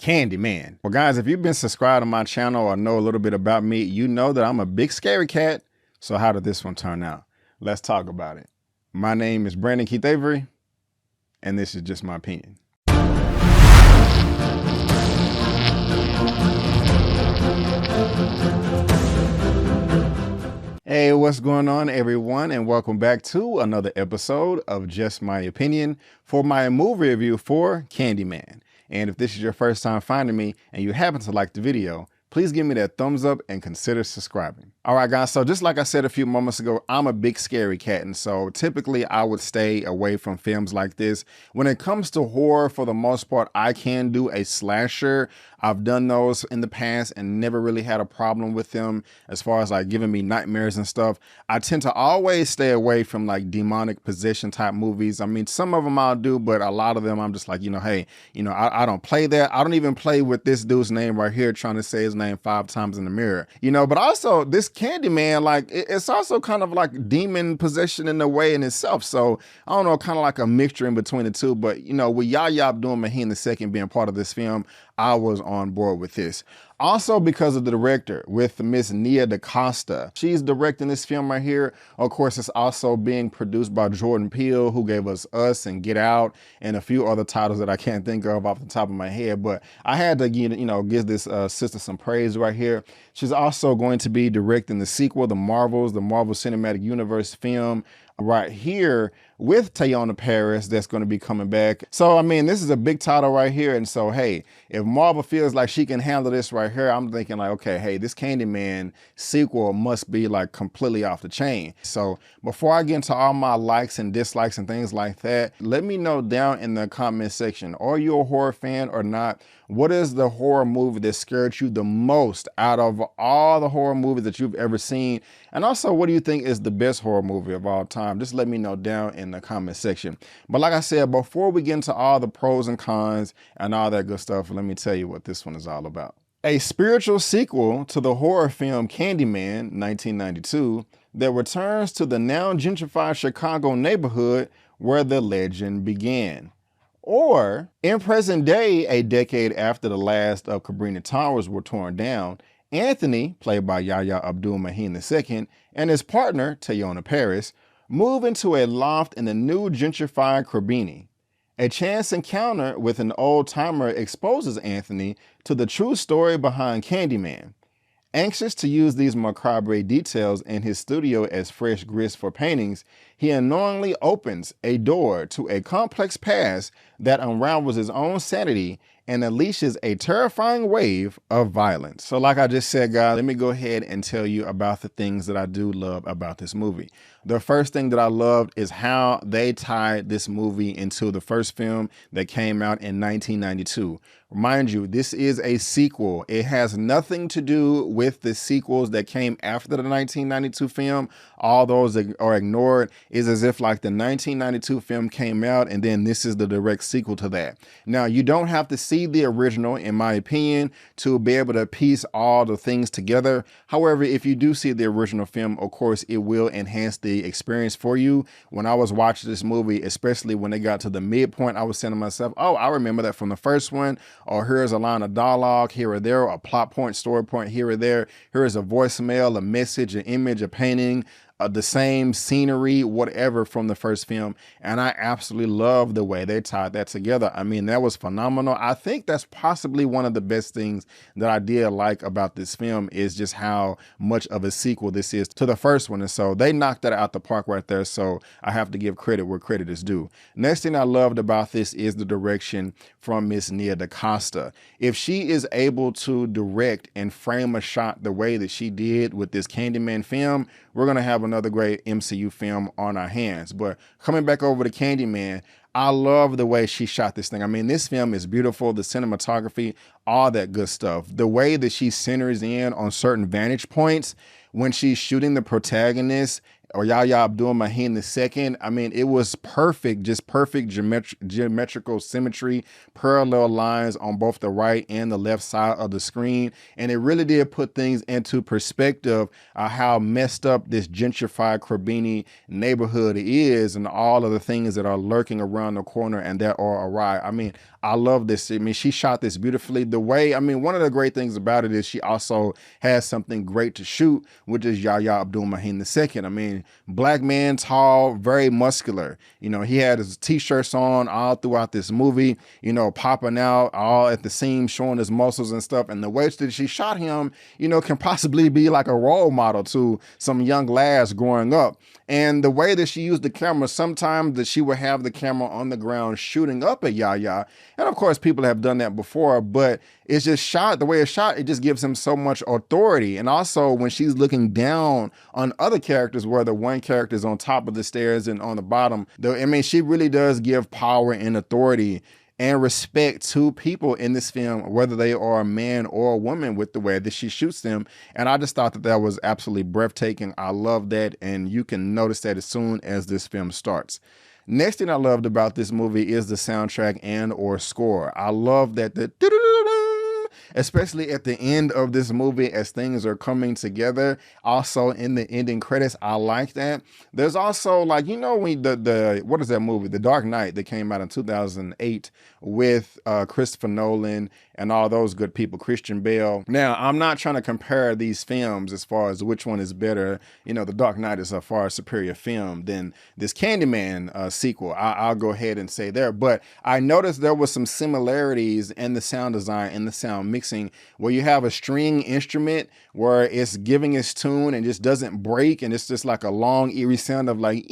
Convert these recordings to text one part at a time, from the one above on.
Candyman. Well, guys, if you've been subscribed to my channel or know a little bit about me, you know that I'm a big scary cat. So how did this one turn out? Let's talk about it. My name is Brandon Keith Avery, and this is just my opinion. Hey, what's going on, everyone, and welcome back to another episode of Just My Opinion for my movie review for Candyman. And if this is your first time finding me and you happen to like the video, please give me that thumbs up and consider subscribing. All right, guys, so just like I said a few moments ago, I'm a big scary cat, and so typically I would stay away from films like this. When it comes to horror, for the most part, I can do a slasher. I've done those in the past and never really had a problem with them as far as like giving me nightmares and stuff. I tend to always stay away from like demonic possession type movies. I mean, some of them I'll do, but a lot of them I'm just like, hey, I don't play that. I don't even play with this dude's name right here, trying to say his name 5 times in the mirror, but also this Candyman, like it's also kind of like demon possession in a way in itself. So I don't know, kind of like a mixture in between the two. But with Yahya Abdul-Mateen II being part of this film, I was on board with this. Also because of the director, with Miss Nia DaCosta. She's directing this film right here. Of course, it's also being produced by Jordan Peele, who gave us Us and Get Out and a few other titles that I can't think of off the top of my head. But I had to give this sister some praise right here. She's also going to be directing the sequel, the Marvel Cinematic Universe film right here with Teyonah Parris that's going to be coming back. So, I mean, this is a big title right here. And so, hey, if Marvel feels like she can handle this right here, I'm thinking like, okay, hey, this Candyman sequel must be like completely off the chain. So before I get into all my likes and dislikes and things like that, let me know down in the comment section, are you a horror fan or not? What is the horror movie that scared you the most out of all the horror movies that you've ever seen? And also, what do you think is the best horror movie of all time? Just let me know down in the comment section. But like I said, before we get into all the pros and cons and all that good stuff, let me tell you what this one is all about. A spiritual sequel to the horror film Candyman, 1992, that returns to the now gentrified Chicago neighborhood where the legend began. Or, in present day, a decade after the last of Cabrini Towers were torn down, Anthony, played by Yahya Abdul-Mateen II, and his partner, Teyonah Parris, move into a loft in the new gentrified Cabrini. A chance encounter with an old-timer exposes Anthony to the true story behind Candyman. Anxious to use these macabre details in his studio as fresh grist for paintings, he unknowingly opens a door to a complex past that unravels his own sanity and unleashes a terrifying wave of violence. So like I just said, guys, let me go ahead and tell you about the things that I do love about this movie. The first thing that I loved is how they tied this movie into the first film that came out in 1992. Mind you, this is a sequel. It has nothing to do with the sequels that came after the 1992 film. All those that are ignored is as if like the 1992 film came out and then this is the direct sequel to that. Now, you don't have to see the original, in my opinion, to be able to piece all the things together. However, if you do see the original film, of course, it will enhance the experience for you. When I was watching this movie, especially when they got to the midpoint, I was saying to myself, oh, I remember that from the first one. Or here's a line of dialogue here or there, a plot point, story point here or there. Here's a voicemail, a message, an image, a painting, the same scenery, whatever from the first film. And I absolutely love the way they tied that together. I mean, that was phenomenal. I think that's possibly one of the best things that I did like about this film is just how much of a sequel this is to the first one. And so they knocked that out the park right there. So I have to give credit where credit is due. Next thing I loved about this is the direction from Miss Nia DaCosta. If she is able to direct and frame a shot the way that she did with this Candyman film, we're going to have another great MCU film on our hands. But coming back over to Candyman, I love the way she shot this thing. I mean, this film is beautiful, the cinematography, all that good stuff. The way that she centers in on certain vantage points when she's shooting the protagonist or Yahya Abdul-Mateen II. I mean, it was perfect, just perfect geometrical symmetry, parallel lines on both the right and the left side of the screen. And it really did put things into perspective how messed up this gentrified Crabini neighborhood is and all of the things that are lurking around the corner and that are awry. I mean, I love this. I mean, she shot this beautifully. The way, I mean, one of the great things about it is she also has something great to shoot, which is Yahya Abdul-Mateen II. I mean, black man, tall, very muscular. You know, he had his t-shirts on all throughout this movie, you know, popping out all at the seam, showing his muscles and stuff. And the way that she shot him, you know, can possibly be like a role model to some young lads growing up. And the way that she used the camera, sometimes that she would have the camera on the ground shooting up at Yahya. And of course, people have done that before, but it's just shot, the way it's shot, it just gives him so much authority. And also when she's looking down on other characters, where the one character is on top of the stairs and on the bottom, I mean, she really does give power and authority and respect to people in this film, whether they are a man or a woman, with the way that she shoots them. And I just thought that that was absolutely breathtaking. I love that. And you can notice that as soon as this film starts. Next thing I loved about this movie is the soundtrack and or score. I love that especially at the end of this movie as things are coming together. Also in the ending credits, I like that. There's also, like, you know, when what is that movie? The Dark Knight, that came out in 2008 with Christopher Nolan and all those good people, Christian Bale. Now, I'm not trying to compare these films as far as which one is better. You know, The Dark Knight is a far superior film than this Candyman sequel. I'll go ahead and say there. But I noticed there was some similarities in the sound design and the sound mixing, where you have a string instrument where it's giving its tune and just doesn't break, and it's just like a long, eerie sound of like,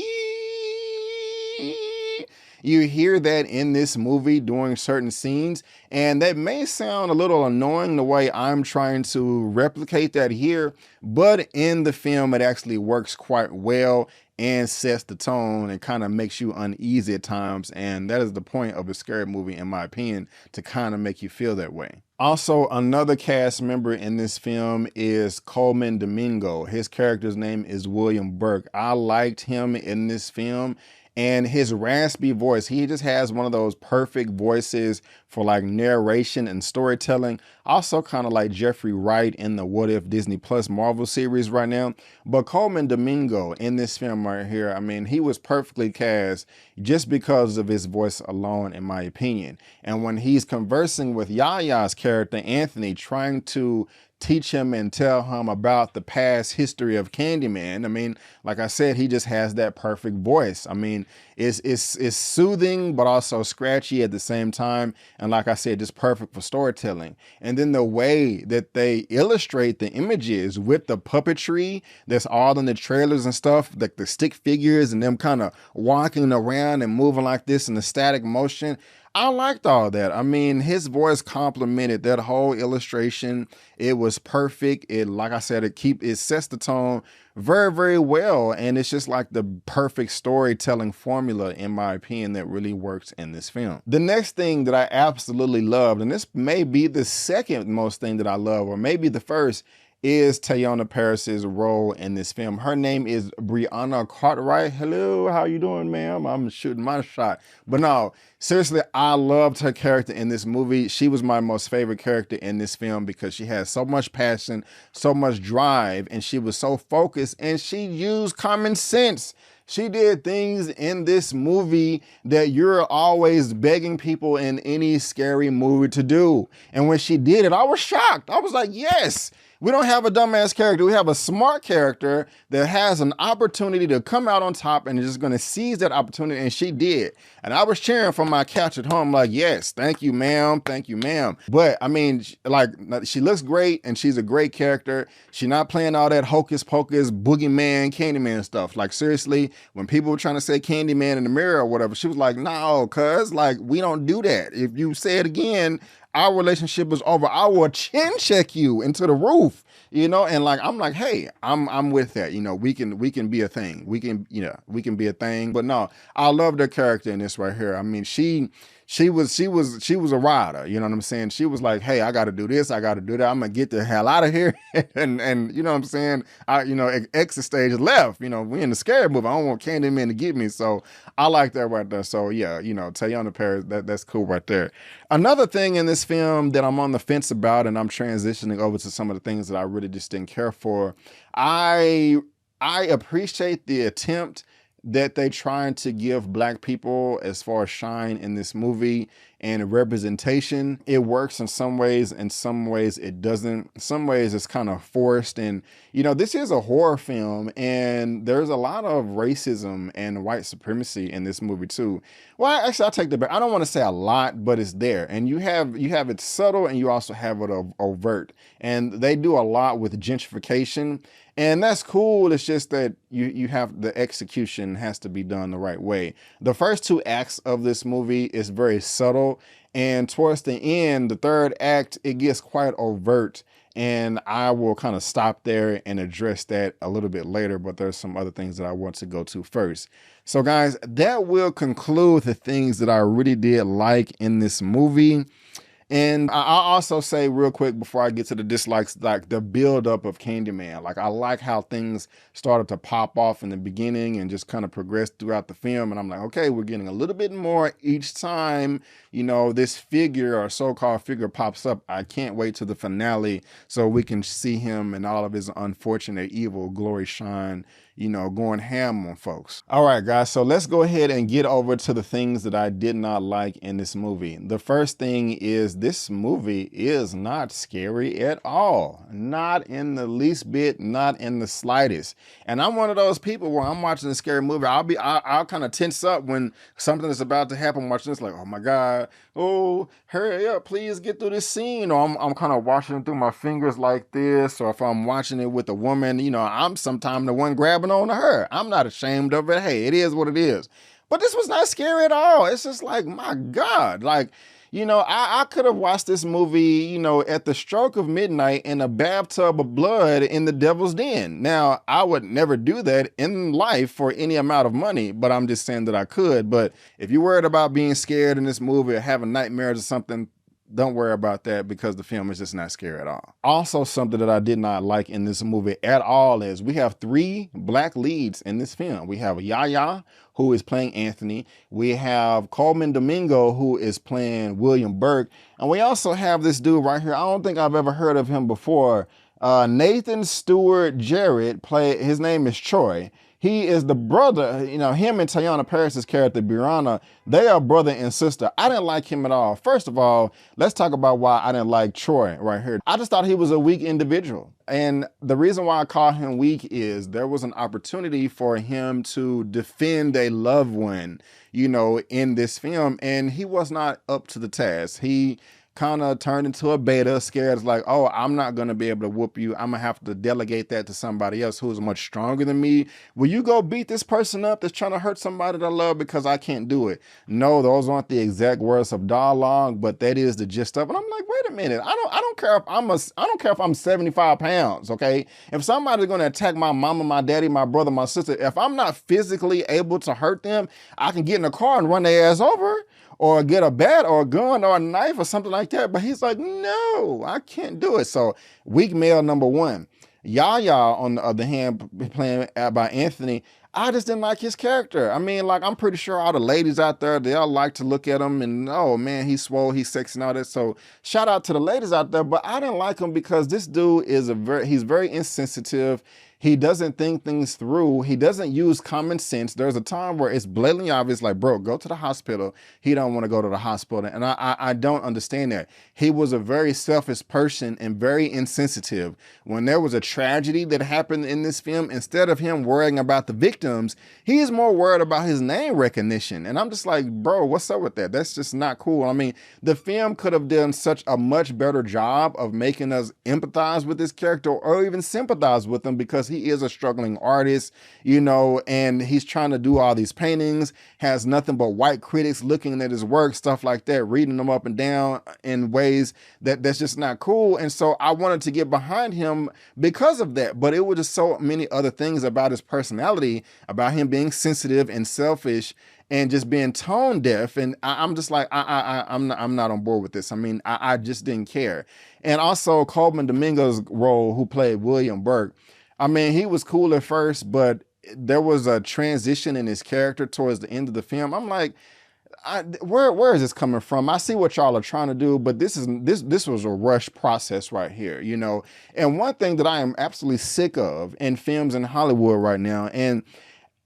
you hear that in this movie during certain scenes, and that may sound a little annoying the way I'm trying to replicate that here, but in the film it actually works quite well and sets the tone and kind of makes you uneasy at times. And that is the point of a scary movie, in my opinion, to kind of make you feel that way. Also, another cast member in this film is Coleman Domingo. His character's name is William Burke. I liked him in this film. And his raspy voice, he just has one of those perfect voices for like narration and storytelling. Also kind of like Jeffrey Wright in the What If Disney Plus Marvel series right now. But Coleman Domingo in this film right here, I mean, he was perfectly cast just because of his voice alone, in my opinion. And when he's conversing with Yahya's character, Anthony, trying to teach him and tell him about the past history of Candyman, I mean, like I said, he just has that perfect voice. I mean, it's soothing, but also scratchy at the same time. And like I said, just perfect for storytelling. And then the way that they illustrate the images with the puppetry that's all in the trailers and stuff, like the stick figures and them kind of walking around and moving like this in the static motion, I liked all that. I mean, his voice complemented that whole illustration. It was perfect. It, like I said, it sets the tone very, very well. And it's just like the perfect storytelling formula, in my opinion, that really works in this film. The next thing that I absolutely loved, and this may be the second most thing that I love, or maybe the first, is Teyonah Parris's role in this film. Her name is Brianna Cartwright. Hello, how you doing, ma'am? I'm shooting my shot. But no, seriously, I loved her character in this movie. She was my most favorite character in this film because she had so much passion, so much drive, and she was so focused, and she used common sense. She did things in this movie that you're always begging people in any scary movie to do. And when she did it, I was shocked. I was like, yes. We don't have a dumbass character. We have a smart character that has an opportunity to come out on top and is just going to seize that opportunity. And she did. And I was cheering from my couch at home like, yes, thank you, ma'am. Thank you, ma'am. But I mean, like, she looks great and she's a great character. She's not playing all that hocus pocus, boogeyman, Candyman stuff. Like, seriously, when people were trying to say Candyman in the mirror or whatever, she was like, no, cuz, like, we don't do that. If you say it again, our relationship is over. I will chin check you into the roof, you know? And like, I'm like, hey, I'm with that. You know, we can be a thing. We can be a thing. But no, I love the character in this right here. I mean, she she was a rider, you know what I'm saying? She was like, hey, I gotta do this, I gotta do that, I'm gonna get the hell out of here. and you know what I'm saying? Exit stage left, we in the scary movie. I don't want Candyman to get me. So I like that right there. So yeah, Teyana Paris, that's cool right there. Another thing in this film that I'm on the fence about, and I'm transitioning over to some of the things that I really just didn't care for. I appreciate the attempt that they trying to give Black people as far as shine in this movie and representation. It works in some ways, in some ways it doesn't. In some ways it's kind of forced. And this is a horror film, and there's a lot of racism and white supremacy in this movie too. Well, actually, I'll take that back. I don't want to say a lot, but it's there. And you have it subtle, and you also have it overt. And they do a lot with gentrification. And that's cool. It's just that you have the execution has to be done the right way. The first two acts of this movie is very subtle. And towards the end, the third act, it gets quite overt. And I will kind of stop there and address that a little bit later. But there's some other things that I want to go to first. So guys, that will conclude the things that I really did like in this movie. And I'll also say real quick before I get to the dislikes, like the buildup of Candyman. Like I like how things started to pop off in the beginning and just kind of progressed throughout the film. And I'm like, okay, we're getting a little bit more each time, this figure or so-called figure pops up. I can't wait to the finale so we can see him and all of his unfortunate evil glory shine, going ham on folks. All right, guys, so let's go ahead and get over to the things that I did not like in this movie. The first thing is this movie is not scary at all. Not in the least bit, not in the slightest. And I'm one of those people where I'm watching a scary movie, I'll kind of tense up when something is about to happen, watching this like, oh my God, oh, hurry up, please get through this scene. Or I'm kind of watching it through my fingers like this. Or if I'm watching it with a woman, I'm sometimes the one grabbing on to her. I'm not ashamed of it. Hey, it is what it is. But this was not scary at all. It's just like, my God, like, I could have watched this movie, at the stroke of midnight in a bathtub of blood in the devil's den. Now, I would never do that in life for any amount of money, but I'm just saying that I could. But if you're worried about being scared in this movie or having nightmares or something, don't worry about that because the film is just not scary at all. Also, something that I did not like in this movie at all is we have 3 Black leads in this film. We have Yaya, who is playing Anthony. We have Coleman Domingo, who is playing William Burke. And we also have this dude right here. I don't think I've ever heard of him before. Nathan Stewart Jarrett, his name is Troy. He is the brother, him and Teyana Paris's character, Brianna, they are brother and sister. I didn't like him at all. First of all, let's talk about why I didn't like Troy right here. I just thought he was a weak individual. And the reason why I call him weak is there was an opportunity for him to defend a loved one, in this film, and he was not up to the task. He kind of turned into a beta, scared. It's like, oh, I'm not going to be able to whoop you. I'm going to have to delegate that to somebody else who is much stronger than me. Will you go beat this person up that's trying to hurt somebody that I love because I can't do it? No, those aren't the exact words of dialogue, but that is the gist of it. I'm like, wait a minute. I don't care if I'm 75 pounds, okay? If somebody's going to attack my mama, my daddy, my brother, my sister, if I'm not physically able to hurt them, I can get in a car and run their ass over, or get a bat or a gun or a knife or something like that. But he's like, no, I can't do it. So weak male number 1. Yaya, on the other hand, playing by Anthony, I just didn't like his character. I mean, like, I'm pretty sure all the ladies out there, they all like to look at him and, oh man, he's swole, he's sexy and all that. So shout out to the ladies out there, but I didn't like him because this dude is he's very insensitive. He doesn't think things through. He doesn't use common sense. There's a time where it's blatantly obvious, like, bro, go to the hospital. He don't want to go to the hospital. And I don't understand that. He was a very selfish person and very insensitive. When there was a tragedy that happened in this film, instead of him worrying about the victims, he is more worried about his name recognition. And I'm just like, bro, what's up with that? That's just not cool. I mean, the film could have done such a much better job of making us empathize with this character or even sympathize with him because he is a struggling artist, you know, and he's trying to do all these paintings, has nothing but white critics looking at his work, stuff like that, reading them up and down in ways that's just not cool. And so I wanted to get behind him because of that. But it was just so many other things about his personality, about him being sensitive and selfish and just being tone deaf. And I'm just like, I'm not on board with this. I mean, I just didn't care. And also Coleman Domingo's role, who played William Burke, I mean, he was cool at first, but there was a transition in his character towards the end of the film. I'm like, where is this coming from? I see what y'all are trying to do, but this was a rush process right here, you know. And one thing that I am absolutely sick of in films in Hollywood right now, and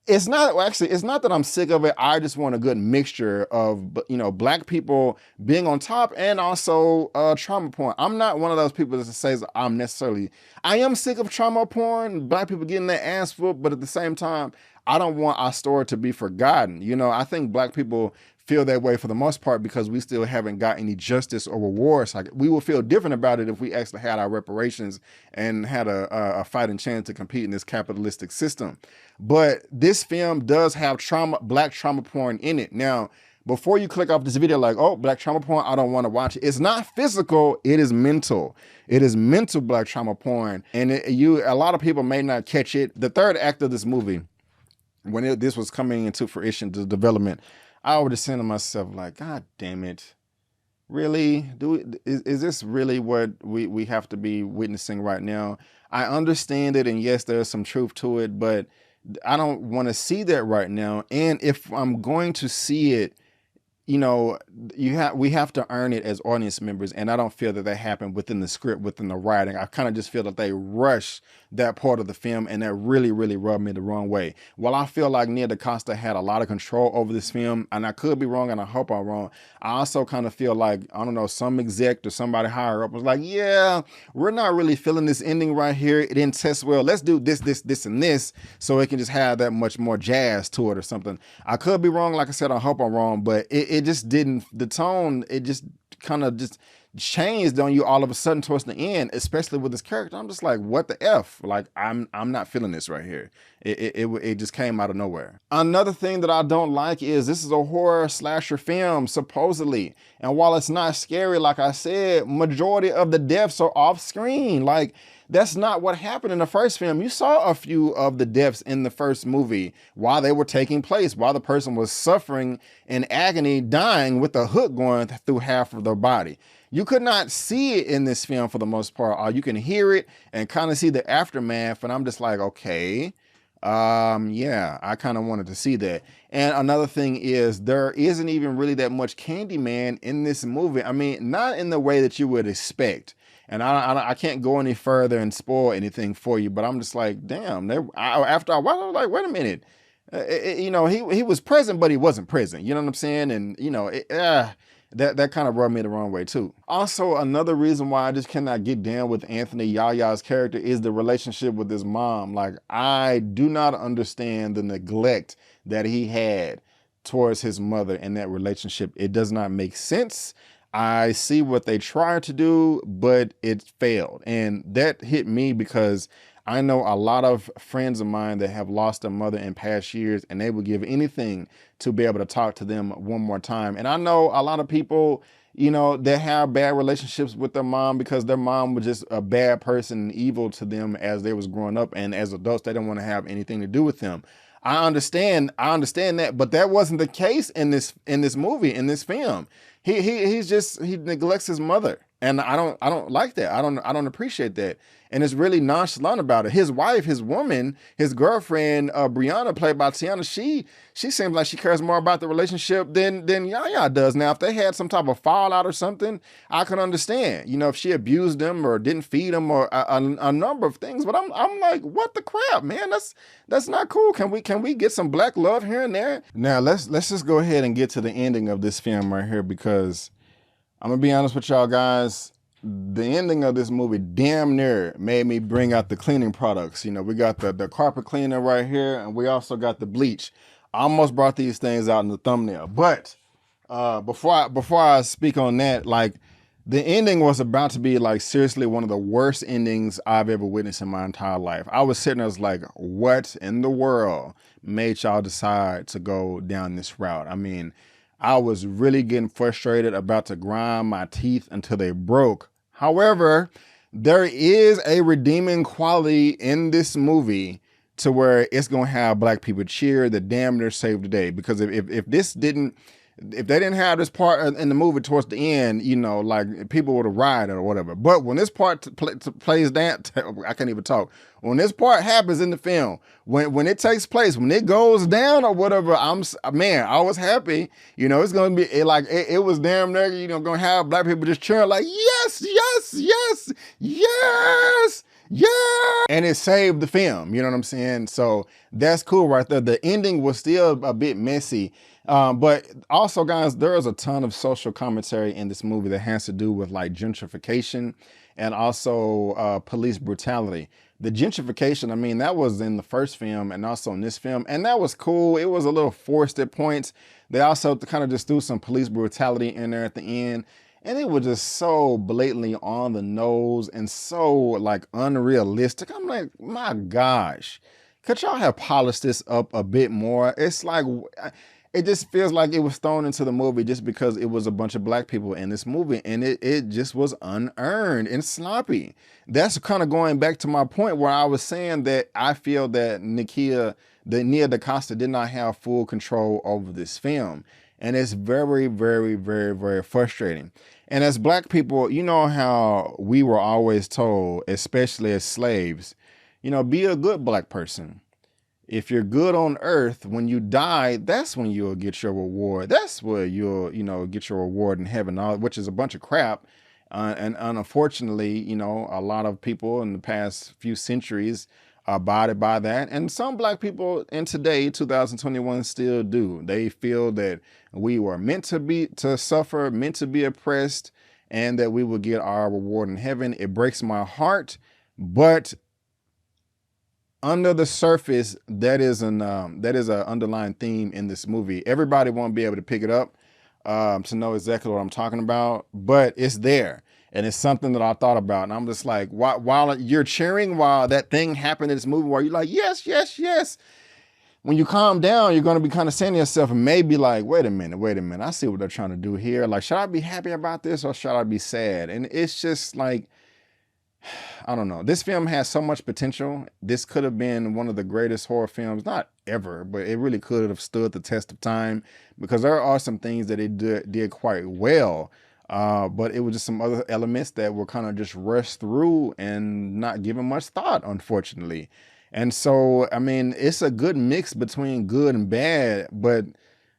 it's not that I'm sick of it. I just want a good mixture of, you know, black people being on top and also trauma porn. I'm not one of those people that says I am sick of trauma porn, black people getting their ass whooped, but at the same time, I don't want our story to be forgotten. You know, I think black people feel that way for the most part because we still haven't got any justice or rewards. Like, we will feel different about it if we actually had our reparations and had a fighting chance to compete in this capitalistic system. But this film does have black trauma porn in it. Now, before you click off this video like, oh, black trauma porn, I don't want to watch it. It's not physical, it is mental. It is mental black trauma porn. And a lot of people may not catch it. The third act of this movie, when this was coming into fruition, to development, I would have said to myself, like, God damn it. Really? Is this really what we have to be witnessing right now? I understand it, and yes, there's some truth to it, but I don't want to see that right now. And if I'm going to see it, you know, we have to earn it as audience members, and I don't feel that happened within the script, within the writing. I kind of just feel that they rushed that part of the film, and that really, really rubbed me the wrong way. While I feel like Nia DaCosta had a lot of control over this film, and I could be wrong, and I hope I'm wrong, I also kind of feel like, I don't know, some exec or somebody higher up was like, yeah, we're not really feeling this ending right here. It didn't test well. Let's do this, and this, so it can just have that much more jazz to it or something. I could be wrong. Like I said, I hope I'm wrong, but it just didn't, the tone, it just kind of just changed on you all of a sudden towards the end, especially with this character. I'm just like, what the F? Like, I'm not feeling this right here. It just came out of nowhere. Another thing that I don't like is this is a horror slasher film, supposedly. And while it's not scary, like I said, majority of the deaths are off screen. Like, that's not what happened in the first film. You saw a few of the deaths in the first movie while they were taking place, while the person was suffering in agony, dying with a hook going through half of their body. You could not see it in this film for the most part, or you can hear it and kind of see the aftermath. And I'm just like, okay, yeah, I kind of wanted to see that. And another thing is, there isn't even really that much Candyman in this movie. I mean, not in the way that you would expect. And I can't go any further and spoil anything for you, but I'm just like, damn. After a while, I was like, wait a minute. You know, he was present, but he wasn't present. You know what I'm saying? And, you know, that kind of rubbed me the wrong way too. Also, another reason why I just cannot get down with Anthony Yaya's character is the relationship with his mom. Like, I do not understand the neglect that he had towards his mother in that relationship. It does not make sense. I see what they tried to do, but it failed. And that hit me because I know a lot of friends of mine that have lost a mother in past years, and they would give anything to be able to talk to them one more time. And I know a lot of people, you know, that have bad relationships with their mom because their mom was just a bad person and evil to them as they was growing up. And as adults, they don't want to have anything to do with them. I understand that, but that wasn't the case in this movie, in this film. He neglects his mother, and I don't like that. I don't appreciate that. And it's really nonchalant about it. His wife, his woman, his girlfriend, Brianna, played by Tiana, she seems like she cares more about the relationship than Yaya does. Now, if they had some type of fallout or something, I could understand. You know, if she abused him or didn't feed him or a number of things. But I'm like, what the crap, man? That's not cool. Can we get some black love here and there? Now let's just go ahead and get to the ending of this film right here, because I'm gonna be honest with y'all guys. The ending of this movie damn near made me bring out the cleaning products. You know, we got the carpet cleaner right here, and we also got the bleach. I almost brought these things out in the thumbnail. But before I speak on that, like, The ending was about to be like seriously one of the worst endings I've ever witnessed in my entire life. I was sitting there, I was like, what in the world made y'all decide to go down this route? I mean, I was really getting frustrated, about to grind my teeth until they broke. However, there is a redeeming quality in this movie to where it's gonna have black people cheer the damn near save the day. Because if this didn't, if they didn't have this part in the movie towards the end, you know, like people would have rioted or whatever. But when this part plays down, I can't even talk. When this part happens in the film, when it takes place, when it goes down or whatever, man, I was happy. You know, it's gonna be it was damn near, you know, gonna have black people just cheering like yes, yes, yes, yes. Yeah, and it saved the film, you know what I'm saying? So that's cool right there. The ending was still a bit messy, but also, guys, there is a ton of social commentary in this movie that has to do with like gentrification and also police brutality. The gentrification, I mean, that was in the first film and also in this film, and that was cool. It was a little forced at points. They also kind of just threw some police brutality in there at the end. And it was just so blatantly on the nose and so like unrealistic. I'm like, my gosh, could y'all have polished this up a bit more? It's like, it just feels like it was thrown into the movie just because it was a bunch of black people in this movie, and it just was unearned and sloppy. That's kind of going back to my point where I was saying that I feel that Nia DaCosta did not have full control over this film. And it's very, very, very, very frustrating. And as black people, you know how we were always told, especially as slaves, you know, be a good black person. If you're good on earth, when you die, that's when you'll get your reward. That's where you'll, you know, get your reward in heaven, which is a bunch of crap. And unfortunately, you know, a lot of people in the past few centuries abided by that. And some black people in today, 2021, still do. They feel that we were meant to suffer, meant to be oppressed, and that we will get our reward in heaven. It breaks my heart, but under the surface, that is an underlying theme in this movie. Everybody won't be able to pick it up to know exactly what I'm talking about, but it's there. And it's something that I thought about. And I'm just like, while you're cheering, while that thing happened in this movie where you're like, yes, yes, yes. When you calm down, you're going to be kind of saying to yourself and maybe like, wait a minute. I see what they're trying to do here. Like, should I be happy about this or should I be sad? And it's just like, I don't know. This film has so much potential. This could have been one of the greatest horror films, not ever, but it really could have stood the test of time because there are some things that it did quite well. But it was just some other elements that were kind of just rushed through and not given much thought, unfortunately. And so, I mean, it's a good mix between good and bad, but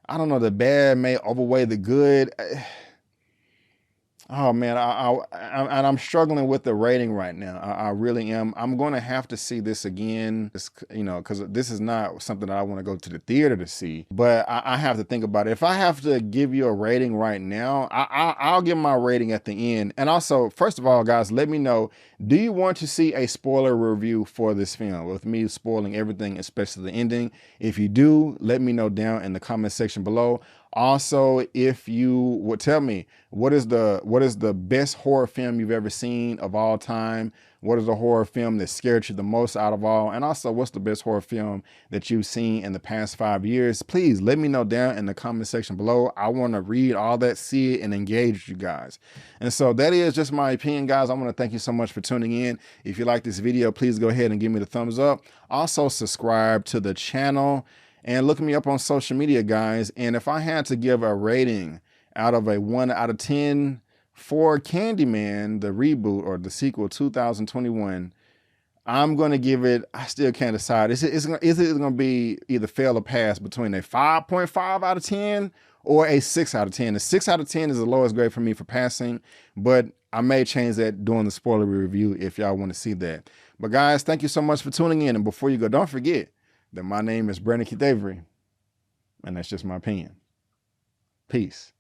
I don't know, the bad may overweigh the good. Oh man, I'm struggling with the rating right now. I really am. I'm going to have to see this again, you know, because this is not something that I want to go to the theater to see. But I have to think about it. If I have to give you a rating right now, I'll give my rating at the end. And also, first of all, guys, let me know, do you want to see a spoiler review for this film with me spoiling everything, especially the ending? If you do, let me know down in the comment section below. Also, if you would tell me what is the best horror film you've ever seen of all time, what is the horror film that scared you the most out of all, and also what's the best horror film that you've seen in the past 5 years, please let me know down in the comment section below. I want to read all that, see it, and engage with you guys. And so that is just my opinion, guys. I want to thank you so much for tuning in. If you like this video, please go ahead and give me the thumbs up. Also subscribe to the channel. And look me up on social media, guys. And if I had to give a rating out of a 1 out of 10 for Candyman, the reboot or the sequel 2021, I'm going to give it, I still can't decide. Is it going to be either fail or pass between a 5.5 out of 10 or a 6 out of 10? A 6 out of 10 is the lowest grade for me for passing, but I may change that during the spoiler review if y'all want to see that. But guys, thank you so much for tuning in. And before you go, don't forget that my name is Brandon Keith Avery, and that's just my opinion. Peace.